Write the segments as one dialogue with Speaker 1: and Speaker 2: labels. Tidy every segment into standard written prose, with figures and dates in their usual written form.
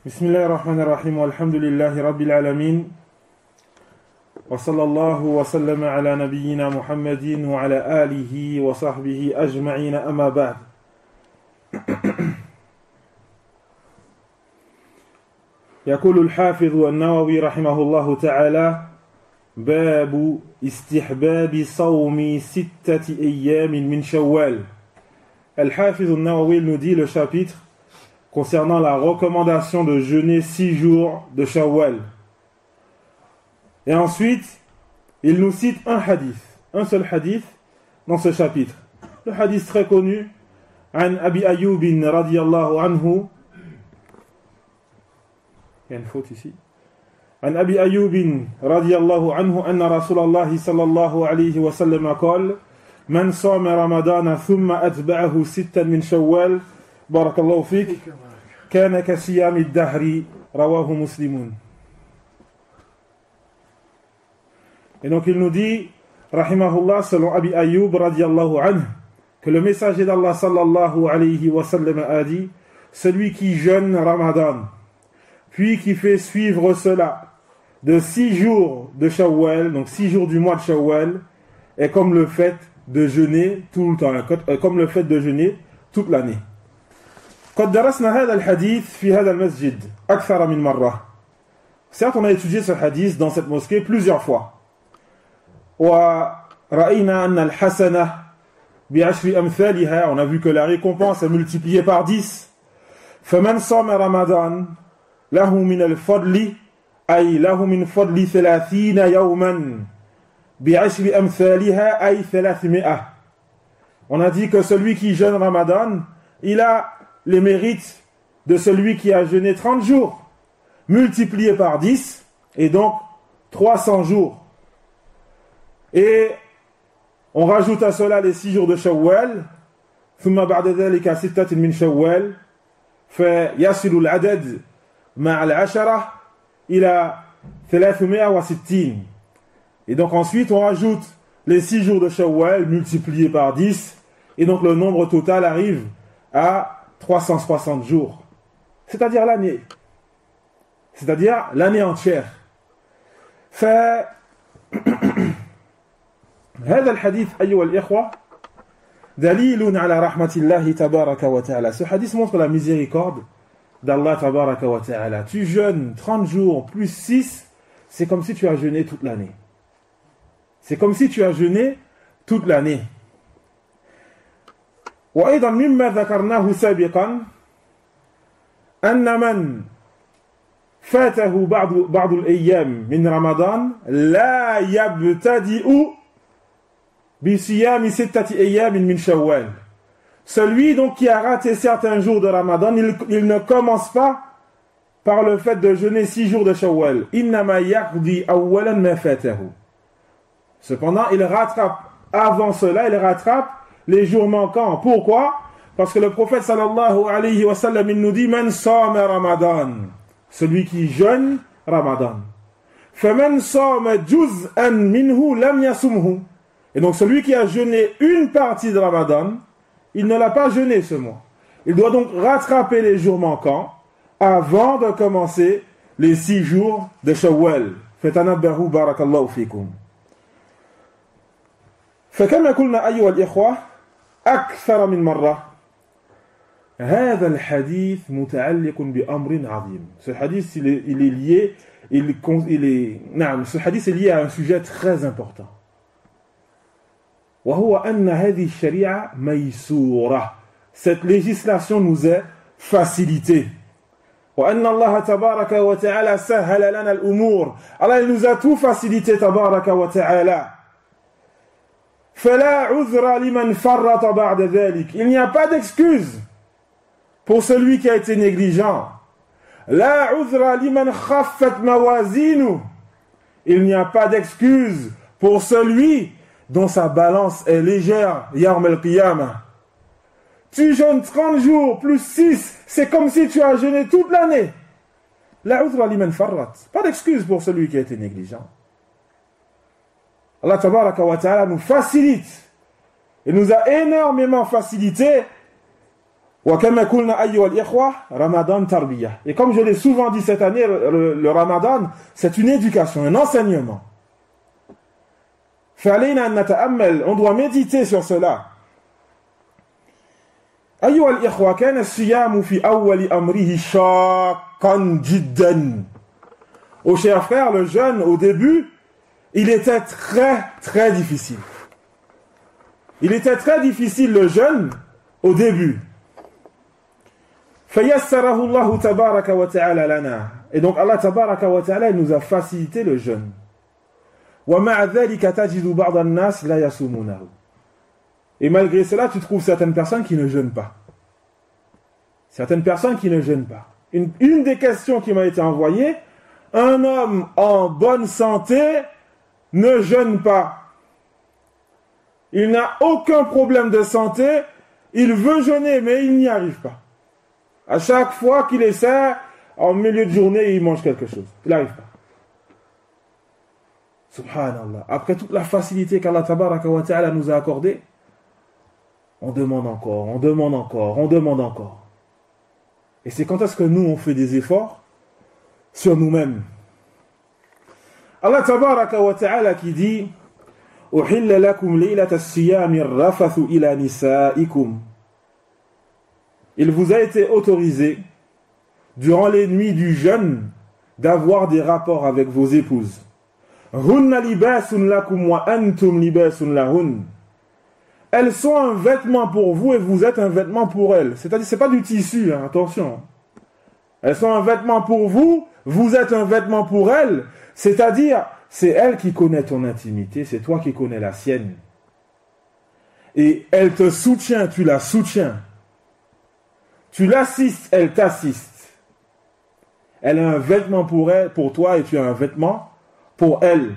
Speaker 1: بسم الله الرحمن الرحيم والحمد لله رب العالمين وصلى الله وسلم على نبينا محمد وعلى آله وصحبه أجمعين أما بعد يقول الحافظ النووي رحمه الله تعالى باب استحباب صوم 6 أيام من شوال. الحافظ النووي nous dit le chapitre concernant la recommandation de jeûner 6 jours de Shawwal. Et ensuite, il nous cite un hadith, un seul hadith dans ce chapitre. Le hadith très connu, عن أبي أيوب رضي الله عنه. Il y a une faute ici. عن أبي أيوب رضي الله عنه أن رسول الله صلى الله عليه وسلم قال: من صام رمضان ثم أتبعه 6 من شوال بارك الله فيك كان كصيام الدهر رواه مسلم. Et donc il nous dit rahimahullah selon Abi Ayyub radiyallahu anhu que le messager d'Allah sallallahu alayhi wa sallam a dit: celui qui jeûne Ramadan puis qui fait suivre cela de 6 jours de Shawwal, donc 6 jours du mois de Shawwal, est comme le fait de jeûner tout le temps, comme le fait de jeûner toute l'année. قد درسنا هذا الحديث في هذا المسجد أكثر من مرة. Certes, on a étudié ce hadith dans cette mosquée plusieurs fois. ورأينا أن الحسنة بعشر أمثالها. On a vu que la récompense est multipliée par 10. فمن صام رمضان له من الفضل أي له من فضل 30 يوما بعشر أمثالها أي 300. On a dit que celui qui jeûne Ramadan, il a les mérites de celui qui a jeûné 30 jours, multiplié par 10, et donc 300 jours. Et on rajoute à cela les 6 jours de Shawwal, ثم بعد ذلك 6 من شوال فيصل العدد مع العشرة إلى 360. Et donc ensuite on rajoute les 6 jours de Shawwal multipliés par 10, et donc le nombre total arrive à 360 jours, c'est-à-dire l'année, c'est-à-dire l'année entière. هذا الحديث أيها الإخوة دليل على رحمة الله تبارك وتعالى. Ce hadith montre la miséricorde d'Allah تبارك وتعالى. Tu jeûnes 30 jours plus 6, c'est comme si tu as jeûné toute l'année. C'est comme si tu as jeûné toute l'année. وأيضا مما ذكرناه سابقا أن من فاته بعض الأيام من رمضان لا يبتدئ بصيام 6 أيام من شوال. Celui donc qui a raté certains jours de Ramadan, il ne commence pas par le fait de jeûner 6 jours de Shawwal. إنما يقضي أولا ما فاته. Cependant, il rattrape avant cela, il rattrape les jours manquants. Pourquoi? Parce que le prophète sallallahu alayhi wa sallam il nous dit: man sama ramadan, celui qui jeûne Ramadan. Faman sama juz'an minhu lam yasumhu. Et donc celui qui a jeûné une partie de Ramadan, il ne l'a pas jeûné ce mois. Il doit donc rattraper les jours manquants avant de commencer les 6 jours de Shawwal. Fatanabbahu barakallahu fikum. فكما قلنا أيها الإخوة أكثر من مرة هذا الحديث متعلق بأمر عظيم. Ce hadith il est lié, ce hadith est lié à un sujet très important. وهو أن هذه الشريعة ميسورة. Cette législation nous est facilitée. وأن الله تبارك وتعالى سهل لنا الأمور. Allah il nous a tout facilité تبارك وتعالى. فلا عذر لمن فرط بعد ذلك. Il n'y a pas d'excuse pour celui qui a été négligent. لا عذر لمن خفت موازينه. Il n'y a pas d'excuse pour celui dont sa balance est légère يوم القيامة. Tu jeûnes 30 jours plus 6, c'est comme si tu as jeûné toute l'année. لا عذر لمن فرط. Pas d'excuse pour celui qui a été négligent. Allah tabaraka wa ta'ala nous facilite. Il nous a énormément facilité وكما قلنا أيها الإخوة رمضان تربية. Et comme je l'ai souvent dit cette année, le Ramadan, c'est une éducation, un enseignement. فعلينا أن نتأمل, on doit méditer sur cela. أيها الإخوة كان الصيام في أول أمره شاقا جدا. Aux chers frères, le jeûne au début, il était très très difficile. Il était très difficile le jeûne au début. فيسره الله تبارك وتعالى لنا. Et donc Allah تبارك وتعالى nous a facilité le jeûne. ومع ذلك تجد بعض الناس لا يصومونه. Et malgré cela, tu trouves certaines personnes qui ne jeûnent pas. Certaines personnes qui ne jeûnent pas. Une des questions qui m'a été envoyée, un homme en bonne santé ne jeûne pas. Il n'a aucun problème de santé, il veut jeûner, mais il n'y arrive pas. À chaque fois qu'il essaie, en milieu de journée, il mange quelque chose. Il n'arrive pas. Subhanallah. Après toute la facilité qu'Allah Tabaraka wa Ta'ala nous a accordée, on demande encore, on demande encore, on demande encore. Et c'est quand est-ce que nous, on fait des efforts sur nous-mêmes. Allah Tabaraka wa Ta'ala qui dit أُحِلَّ لَكُمْ لَيْلَةَ الصِّيَامِ الرَّفَثُ إِلَى نِسَائِكُمْ. Il vous a été autorisé, durant les nuits du jeûne, d'avoir des rapports avec vos épouses. هُنَّ لِبَاسٌ لَكُمْ وَأَنْتُمْ لِبَاسٌ لَهُنَّ. Elles sont un vêtement pour vous et vous êtes un vêtement pour elles. C'est-à-dire, c'est pas du tissu, hein, attention. Elles sont un vêtement pour vous, vous êtes un vêtement pour elles. C'est-à-dire, c'est elle qui connaît ton intimité, c'est toi qui connais la sienne. Et elle te soutient, tu la soutiens. Tu l'assistes, elle t'assiste. Elle a un vêtement pour elle, pour toi, et tu as un vêtement pour elle.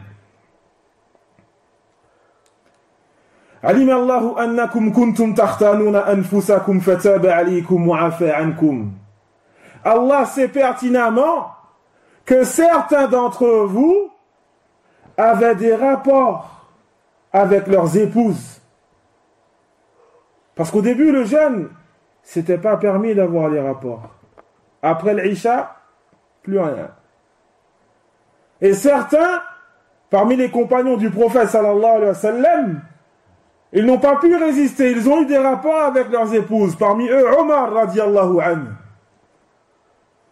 Speaker 1: علم الله أنكم كنتم تختانون أنفسكم فتاب عليكم وعفى عنكم. Allah sait pertinemment que certains d'entre vous avaient des rapports avec leurs épouses. Parce qu'au début, le jeûne, c'était pas permis d'avoir les rapports. Après l'Isha, plus rien. Et certains, parmi les compagnons du prophète sallallahu alayhi wa sallam, ils n'ont pas pu résister, ils ont eu des rapports avec leurs épouses. Parmi eux, Omar radiallahu anhu.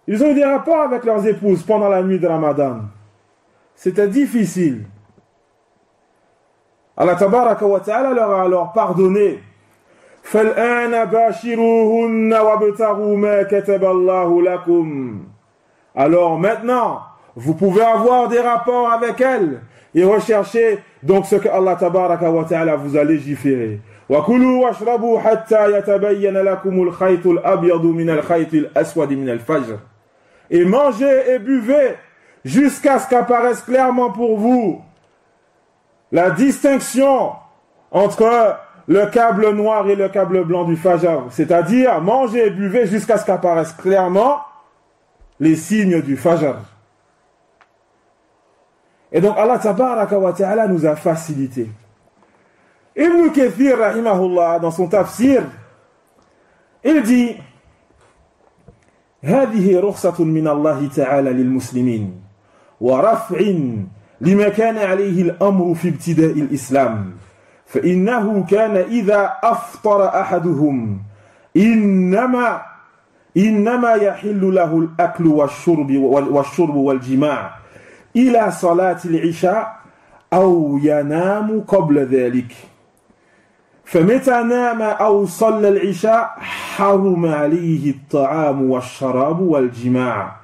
Speaker 1: Ils ont eu des rapports avec leurs épouses pendant la nuit de Ramadan. C'était difficile. Allah tabaraka wa ta'ala leur a alors pardonné. فَالْآنَ بَاشِرُوهُنَّ وَابْتَغُوا مَا كَتَبَ اللَّهُ لَكُمْ. Alors maintenant, vous pouvez avoir des rapports avec elles et rechercher donc ce que Allah tabaraka wa ta'ala vous a légiféré. وَكُلُوا وَاشْرَبُوا حَتَّى يَتَبَيَّنَ لَكُمُ الْخَيْطُ الْأَبْيَضُ مِنَ الْخَيْطِ الْأَسْوَدِ مِنَ الْفَجْرِ. Et mangez et buvez jusqu'à ce qu'apparaisse clairement pour vous la distinction entre le câble noir et le câble blanc du Fajr. C'est-à-dire, mangez et buvez jusqu'à ce qu'apparaissent clairement les signes du Fajr. Et donc Allah tabaraka wa ta'ala nous a facilité. Ibn Kathir rahimahullah dans son tafsir, il dit هذه رخصة من الله تعالى للمسلمين ورفع لما كان عليه الأمر في ابتداء الإسلام فإنه كان إذا أفطر أحدهم إنما يحل له الأكل والشرب والجماع إلى صلاة العشاء أو ينام قبل ذلك فمتى نام أو صلى العشاء حرم عليه الطعام والشراب والجماع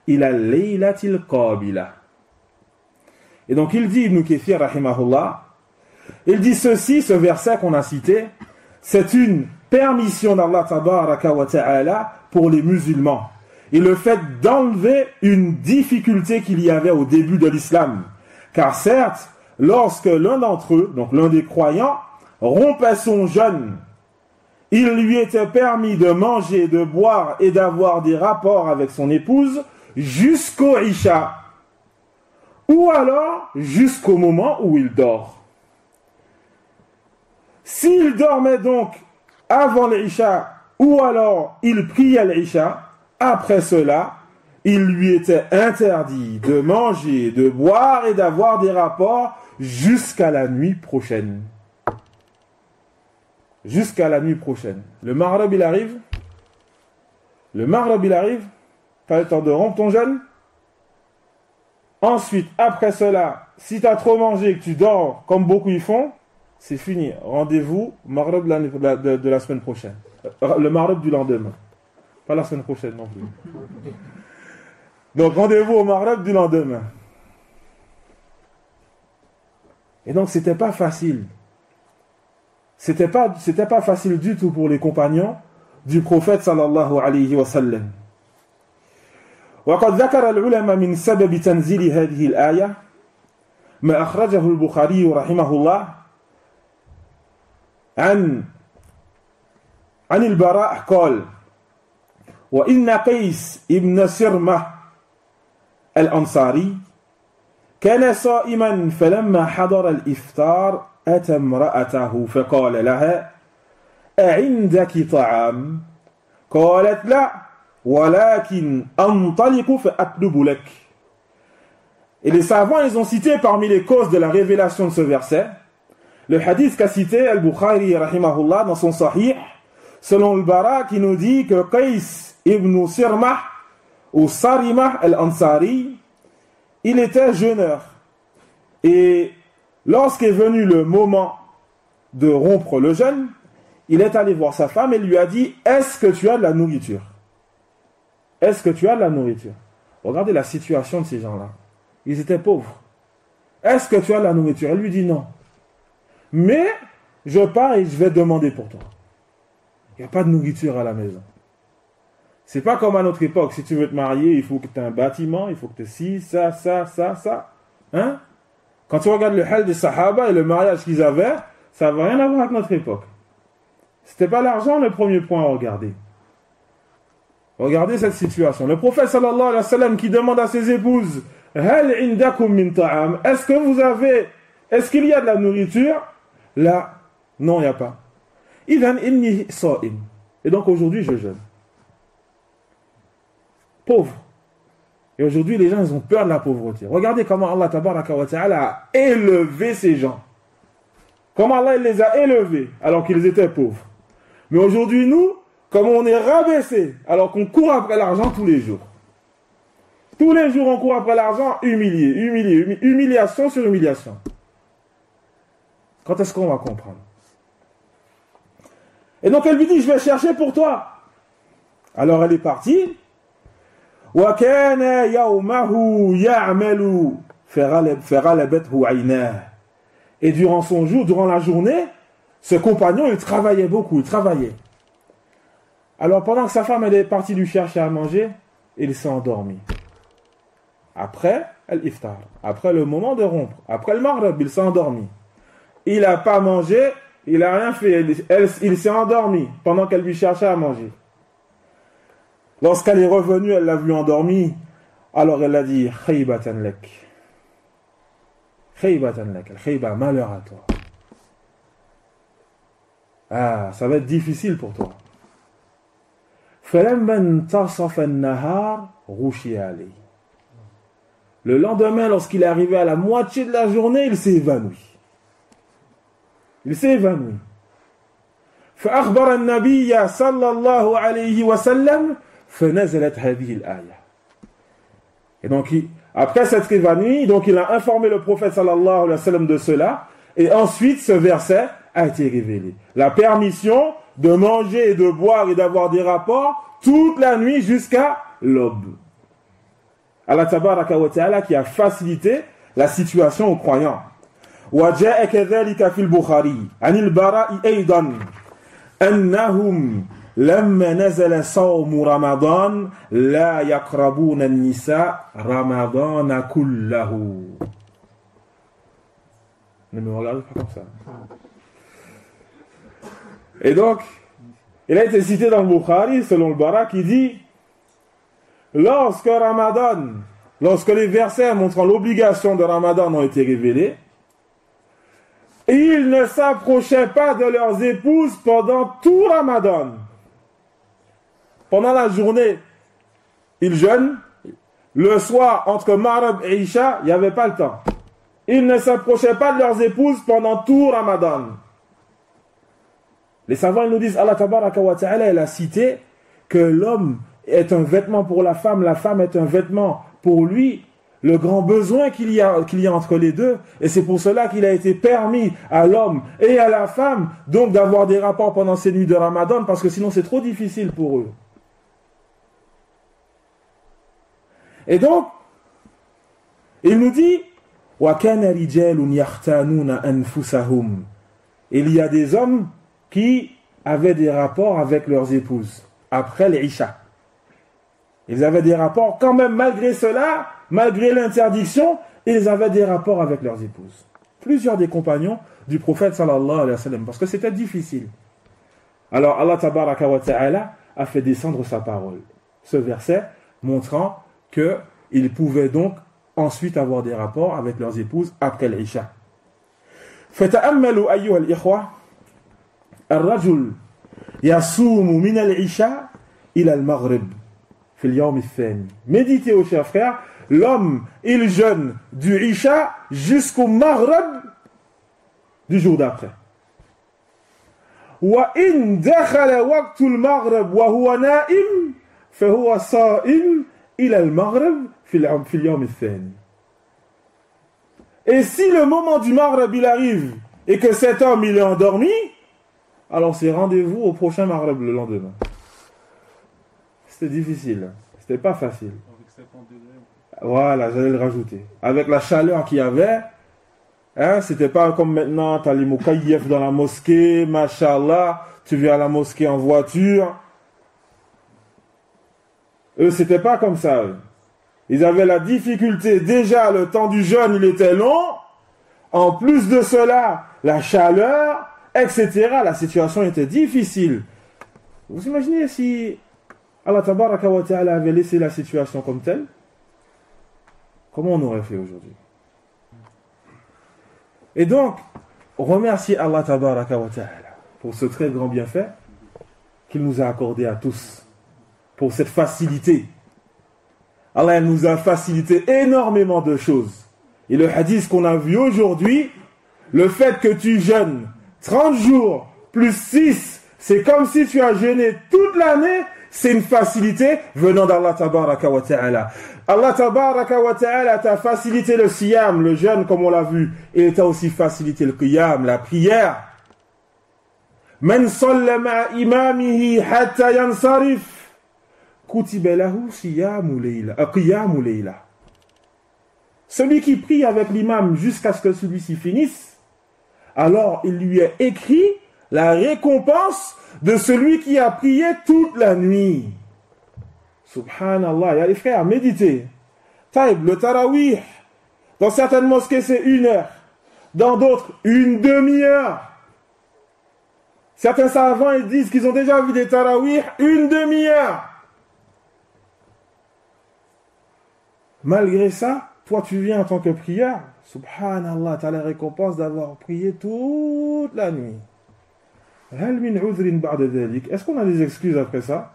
Speaker 1: إلى الليلة القابلة. Et donc il dit, Ibn Kathir rahimahullah, il dit ceci, ce verset qu'on a cité, c'est une permission d'Allah tabaraka wa ta'ala pour les musulmans. Et le fait d'enlever une difficulté qu'il y avait au début de l'islam. Car certes, lorsque l'un d'entre eux, donc l'un des croyants, rompait son jeûne, il lui était permis de manger, de boire et d'avoir des rapports avec son épouse jusqu'au Isha, ou alors jusqu'au moment où il dort. S'il dormait donc avant l'Isha ou alors il priait l'Isha. Après cela, il lui était interdit de manger, de boire et d'avoir des rapports jusqu'à la nuit prochaine. Jusqu'à la nuit prochaine. Le Maghreb, il arrive. Le Maghreb, il arrive. Pas le temps de rompre ton jeûne. Ensuite, après cela, si tu as trop mangé et que tu dors comme beaucoup y font, c'est fini. Rendez-vous Maghreb de la semaine prochaine. Le Maghreb du lendemain. Pas la semaine prochaine non plus. Donc rendez-vous au Maghreb du lendemain. Et donc c'était pas facile. C'était pas facile du tout pour les compagnons du prophète sallallahu alayhi wa sallam. وقد ذكر العلماء من سبب تنزيل هذه الآية ما أخرجه البخاري رحمه الله عن البراء قال وإن قيس ابن سرمة الأنصاري كان صائما فلما حضر الإفطار أتى امرأته فقال لها أعندك طعام؟ قالت لا ولكن أنطلق فأطلب لك. Et les savants, ils ont cité parmi les causes de la révélation de ce verset le hadith qu'a cité Al-Bukhari rahimahullah dans son Sahih, selon le Bara qui nous dit que Qais ibn Sirmah ou Sarimah al-Ansari, il était jeûneur. Et lorsqu'est venu le moment de rompre le jeûne, il est allé voir sa femme et lui a dit « Est-ce que tu as de la nourriture ?» Est-ce que tu as de la nourriture? Regardez la situation de ces gens-là. Ils étaient pauvres. Est-ce que tu as de la nourriture? Elle lui dit non. Mais je pars et je vais demander pour toi. Il n'y a pas de nourriture à la maison. C'est pas comme à notre époque. Si tu veux te marier, il faut que tu aies un bâtiment, il faut que tu aies ci, ça. Hein? Quand tu regardes le hal des Sahaba et le mariage qu'ils avaient, ça n'a rien à voir avec notre époque. C'était pas l'argent le premier point à regarder. Regardez cette situation. Le prophète sallallahu alayhi wa sallam qui demande à ses épouses Hal indakum min ta'am? Est-ce qu'il y a de la nourriture? Là, non, il n'y a pas. Idhan inni sa'im. Et donc aujourd'hui, je jeûne. Pauvre. Et aujourd'hui, les gens, ils ont peur de la pauvreté. Regardez comment Allah tabaraka wa ta'ala a élevé ces gens. Comment Allah il les a élevés alors qu'ils étaient pauvres. Mais aujourd'hui, nous, comme on est rabaissés, alors qu'on court après l'argent tous les jours. Tous les jours, on court après l'argent, humiliation sur humiliation. Quand est-ce qu'on va comprendre? Et donc elle lui dit, je vais chercher pour toi. Alors elle est partie. وَكَانَ يَوْمَهُ يَعْمَلُ فَغَلَبَتْهُ عَيْنَاهُ. Et durant son jour, durant la journée, ce compagnon, il travaillait beaucoup, il travaillait. Alors pendant que sa femme elle est partie lui chercher à manger, il s'est endormi. Après l'iftar, après le moment de rompre, après le maghreb, il s'est endormi. Il n'a pas mangé, il n'a rien fait, il s'est endormi pendant qu'elle lui cherchait à manger. Lorsqu'elle est revenue, elle l'a vu endormi, alors elle a dit Khaybatan lak. Khaybatan lak, khayba, malheur à toi. Ah, ça va être difficile pour toi. Le lendemain, lorsqu'il est arrivé à la moitié de la journée, il s'est évanoui. فأخبر النبي صلى الله عليه وسلم فنزلت هذه الآية. Et donc, après s'être évanoui, donc il a informé le prophète sallallahu alayhi wa sallam de cela, et ensuite ce verset a été révélé. La permission de manger et de boire et d'avoir des rapports toute la nuit jusqu'à l'aube. Allah tabaraka wa ta'ala qui a facilité la situation aux croyants. وجاء كذلك في البخاري عن البراء أيضا أنهم لما نزل صوم رمضان لا يقربون النساء رمضان كله. Ne me regardez pas comme ça. Et donc, il a été cité dans le Bukhari, selon le Bara, qui dit lorsque les versets montrant l'obligation de Ramadan ont été révélés, ils ne s'approchaient pas de leurs épouses pendant tout Ramadan. Pendant la journée, ils jeûnent. Le soir, entre Maghrib et Isha, il n'y avait pas le temps. Ils ne s'approchaient pas de leurs épouses pendant tout Ramadan. Les savants ils nous disent, Allah Tabaraka wa Ta'ala, il a cité que l'homme est un vêtement pour la femme est un vêtement pour lui, le grand besoin qu'il y a entre les deux, et c'est pour cela qu'il a été permis à l'homme et à la femme donc d'avoir des rapports pendant ces nuits de Ramadan, parce que sinon c'est trop difficile pour eux. Et donc, il nous dit, وَكَانَ رِجَالٌ يَخْتَانُونَ أَنفُسَهُمْ. Il y a des hommes qui avaient des rapports avec leurs épouses après les Isha. Ils avaient des rapports quand même, malgré cela, malgré l'interdiction, ils avaient des rapports avec leurs épouses. Plusieurs des compagnons du prophète sallallahu alayhi wa sallam, parce que c'était difficile. Alors Allah tabaraka wa ta'ala a fait descendre sa parole. Ce verset montrant qu'ils pouvaient donc ensuite avoir des rapports avec leurs épouses après l'Isha. فَتَأَمَّلُوا أَيُّهَا الْإِخْوَةِ الرَّجُلُ يَصُومُ مِنَ الْعِشَاءِ إِلَى الْمَغْرِبِ في اليوم الثاني. Méditez, aux chers frères, l'homme, il jeûne du Isha jusqu'au Maghrib du jour d'après. وَإِنْ دَخَلَ وَقْتُ الْمَغْرِبِ وَهُوَ نَائِمٌ فَهُوَ صَائِمٌ إِلَى الْمَغْرِبِ في اليوم الثاني. Et si le moment du Maghrib il arrive et que cet homme il est endormi, alors c'est rendez-vous au prochain Maghrib le lendemain. C'était difficile, c'était pas facile.
Speaker 2: Avec 50 degrés.
Speaker 1: Voilà, j'allais le rajouter. Avec la chaleur qu'il y avait, hein, c'était pas comme maintenant, t'as les mokaïef dans la mosquée, machallah, tu viens à la mosquée en voiture. Eux, c'était pas comme ça, eux. Ils avaient la difficulté, déjà le temps du jeûne, il était long. En plus de cela, la chaleur, etc. La situation était difficile. Vous imaginez si Allah Tabaraka wa Ta'ala avait laissé la situation comme telle? Comment on aurait fait aujourd'hui? Et donc, remerciez Allah Tabaraka wa Ta'ala pour ce très grand bienfait qu'il nous a accordé à tous, pour cette facilité. Allah nous a facilité énormément de choses. Et le hadith qu'on a vu aujourd'hui, le fait que tu jeûnes 30 jours plus 6, c'est comme si tu as jeûné toute l'année, c'est une facilité venant d'Allah Tabaraka wa Ta'ala. Allah Tabaraka wa Ta'ala t'a facilité le siyam, le jeûne comme on l'a vu, et il t'a aussi facilité le qiyam, la prière. Man salla ma'a imamihi hatta yansarif. Celui qui prie avec l'imam jusqu'à ce que celui-ci finisse, alors il lui est écrit la récompense de celui qui a prié toute la nuit. Subhanallah, il y a les frères, méditez. Taïb, le tarawih, dans certaines mosquées c'est 1 heure, dans d'autres 1 demi-heure. Certains savants ils disent qu'ils ont déjà vu des tarawih 1 demi-heure. Malgré ça, toi tu viens en tant que prière, subhanallah, tu as la récompense d'avoir prié toute la nuit. Est-ce qu'on a des excuses après ça?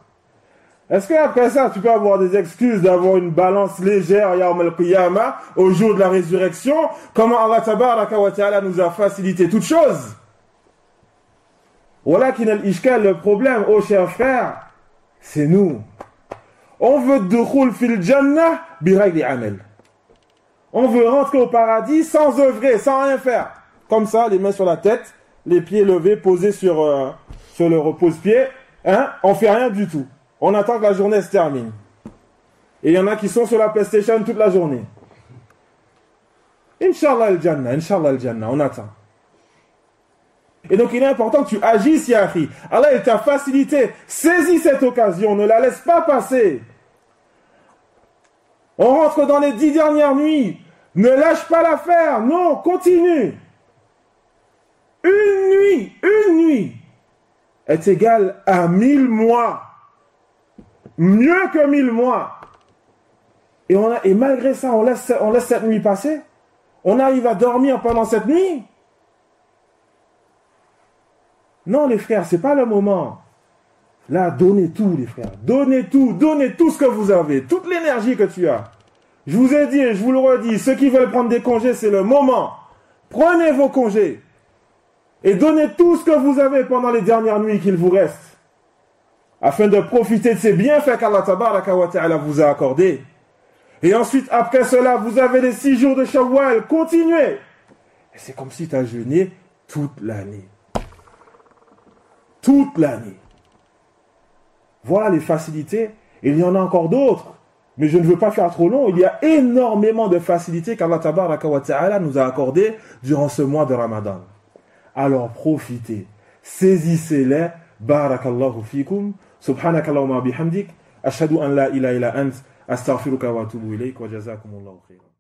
Speaker 1: Est-ce qu'après ça, tu peux avoir des excuses d'avoir une balance légère yawm al-qiyamah, au jour de la résurrection? Comment Allah tabaraka wa ta'ala nous a facilité toutes choses? Walakin al-ishkal, le problème, oh chers frères, c'est nous. On veut dukhul fil jannah bi ghayri amal. On veut rentrer au paradis sans œuvrer, sans rien faire. Comme ça, les mains sur la tête, les pieds levés, posés sur le repose-pied. Hein? On fait rien du tout. On attend que la journée se termine. Et il y en a qui sont sur la PlayStation toute la journée. Inch'Allah al-Jannah, on attend. Et donc il est important que tu agisses, Yahri. Allah il t'a facilité. Saisis cette occasion, ne la laisse pas passer. On rentre dans les 10 dernières nuits. Ne lâche pas l'affaire. Non, continue. Une nuit est égale à 1000 mois. Mieux que 1000 mois. Et malgré ça, on laisse cette nuit passer. On arrive à dormir pendant cette nuit. Non, les frères, c'est pas le moment. Là, donnez tout, les frères. Donnez tout ce que vous avez, toute l'énergie que tu as. Je vous ai dit et je vous le redis, ceux qui veulent prendre des congés, c'est le moment. Prenez vos congés et donnez tout ce que vous avez pendant les dernières nuits qu'il vous reste, afin de profiter de ces bienfaits qu'Allah Tabaraka wa Ta'ala vous a accordés. Et ensuite, après cela, vous avez les 6 jours de Shawwal. Continuez. Et c'est comme si tu as jeûné toute l'année. Toute l'année. Voilà les facilités. Il y en a encore d'autres. Mais je ne veux pas faire trop long. Il y a énormément de facilités qu'Allah Tabaraka wa Ta'ala nous a accordées durant ce mois de Ramadan. Alors profitez. Saisissez-les. Barakallahu fikum. Subhanakallahumma bihamdik. Ashhadu an la ilaha illa ant. أستغفرك وأتوب إليك وجزاكم الله خيرا